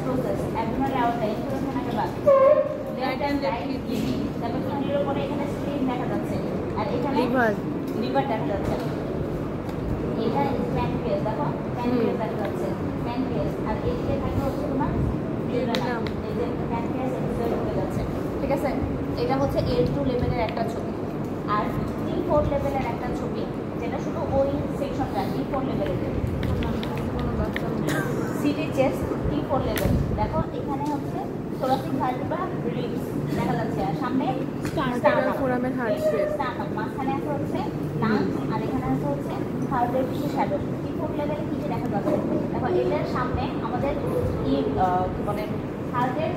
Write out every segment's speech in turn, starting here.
process abdominal আউটটা infusion থাকে বাদ left and right kidney তারপর কিডনির উপরে এখানে স্প্লিন দেখা যাচ্ছে আর এখানে লিভার দেখা যাচ্ছে এটা প্যানক্রিয়াস দেখো প্যানক্রিয়াস দেখা যাচ্ছে প্যানক্রিয়াস আর এইদিকে থাকে হচ্ছে তোমার ডিউডেনাম এই যে প্যানক্রিয়াস এক্সেল হয়ে যাচ্ছে ঠিক আছে এটা হচ্ছে L2 লেভেলের একটা ছবি আর T4 লেভেলের একটা ছবি যেটা শুধু ওই সেকশনটা T4 লেভেলের সিটি চেস্ট T4 লেভেল দেখো এখানে হচ্ছে thoracic vertebra ribs দেখা যাচ্ছে আর সামনে ফোরামের হার্ট স্পেস মাঝখানে আছে হচ্ছে লাংস আর এখানে আছে হচ্ছে হার্টের কিছু শ্যাডো T4 লেভেলে কি দেখা যাচ্ছে দেখো এটার সামনে আমাদের কি বলে হার্টের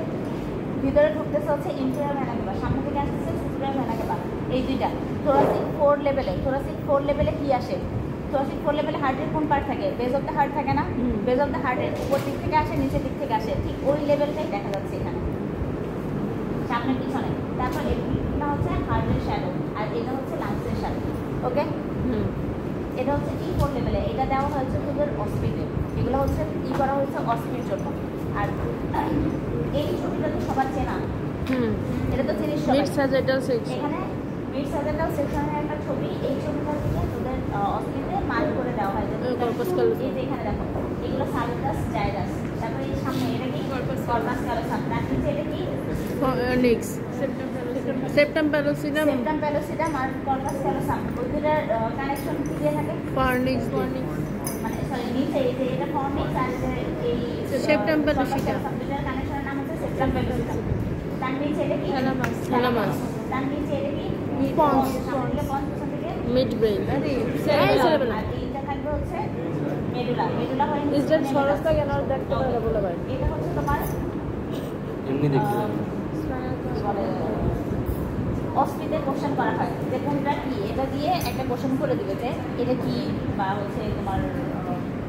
ভিতরে ঢুকতেছে হচ্ছে ইন্টেরিয়র ভেনা কেবা সামনে থেকে আসতেছে সুপিরিয়র ভেনা কেবা এই দুইটা thoracic 4 লেভেলে কি আসে thoracic 4 লেভেলে হার্টের কোন পার্ট থাকে বেজ অফ দ্য হার্ট থাকে না বেজ অফ দ্য হার্টের উপর দিক থেকে আসে নিচের দিক থেকে আসে ঠিক ওই লেভেলটাই দেখা যাচ্ছে এখানে সামনে পিছনে তারপর এটা হচ্ছে হার্টের শ্যাডো আর এটা হচ্ছে লাংসের শ্যাডো ওকে এটা হচ্ছে T4 লেভেলে এটা দেওয়া হয়েছে তোদের অস্পিটে এগুলো হচ্ছে করা হয়েছে অস্পির জন্য আর এই ছবিটা তো সবার চেনা এটা তো চিনিস সবাই মিড স্যাজেটাল সেকশন এখানে মিড স্যাজেটাল সেকশনের একটা ছবি এই ছবিটা থেকে তোদের অস্পিটে মার্ক করে দেওয়া হয় যে এই যে এখানে দেখো এগুলো সালটাস জাইরাস তারপর এই সামনে এটা কি কর্পাস ক্যালোসাম তার নিচে এটা কি ফর্নিক্স সেপ্টাম প্যালোসিডাম আর কর্পাস ক্যালোসাম ওই দুটার কানেকশন কি দিয়ে থাকে ফর্নিক্স মানে সরি নিচে এই যে এটা ফর্নিক্স আর এই সেপ্টাম প্যালোসিডাম দুটার কানেকশনের নাম হচ্ছে সেপ্টাম প্যালোসিডাম তার নিচে এটা কি থ্যালামাস তার নিচে এটা কি পন্স পন্স থেকে মিড ব্রেইন আর এইটা থাকবে হচ্ছে মেডুলা হয় ইসরার সরসটা কেন দেখতে পারে বলে ভাই এটা হচ্ছে তোমার এমনি দেখতে বলে অস্পিতে কোশ্চেন করা হয় যে কোনটা কি এটা দিয়ে একটা কোশ্চেন করে দিবে যে এটা কি বা হচ্ছে তোমার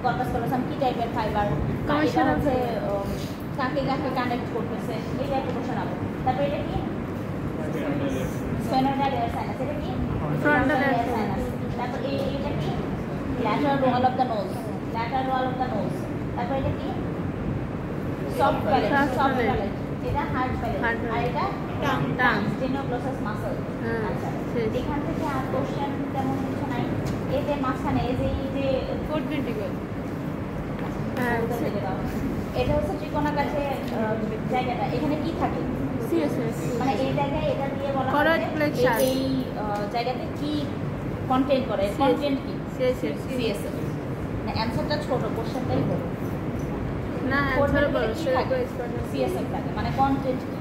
কর্পাস ক্যালোসাম কি টাইপের ফাইবার এটা হচ্ছে কাকে কানেক্ট করতেছে এটা একটা কোশ্চেন হবে তারপর এটা কি স্পেনোইডাল এয়ার সাইনাস এটা কি ফ্রন্টাল এয়ার সাইনাস তারপর এটা কি lateral wall of the nose তারপর এটা কি সফট প্যালেট এটা হার্ড প্যালেট আর এটা টাং জেনোগ্লোসাস মাসল আচ্ছা এখান থেকে আর কোশ্চেন তেমন কিছু নাই এই যে মাঝখানে এই যে ফুড ভেন্টিকল এটা হচ্ছে ত্রিকোণাকারে জায়গাটা এখানে কি থাকে সিএসএস মানে এই জায়গায় এটা দিয়ে বলা হয় এই জায়গাতে কি কন্টেন্ট করে কন্টেন্ট কি সিএসএস না অ্যানসারটা ছোট কোশ্চেনটাই বড় না অ্যানসার বড় সিএসএস থাকে মানে কন্টেন্ট কি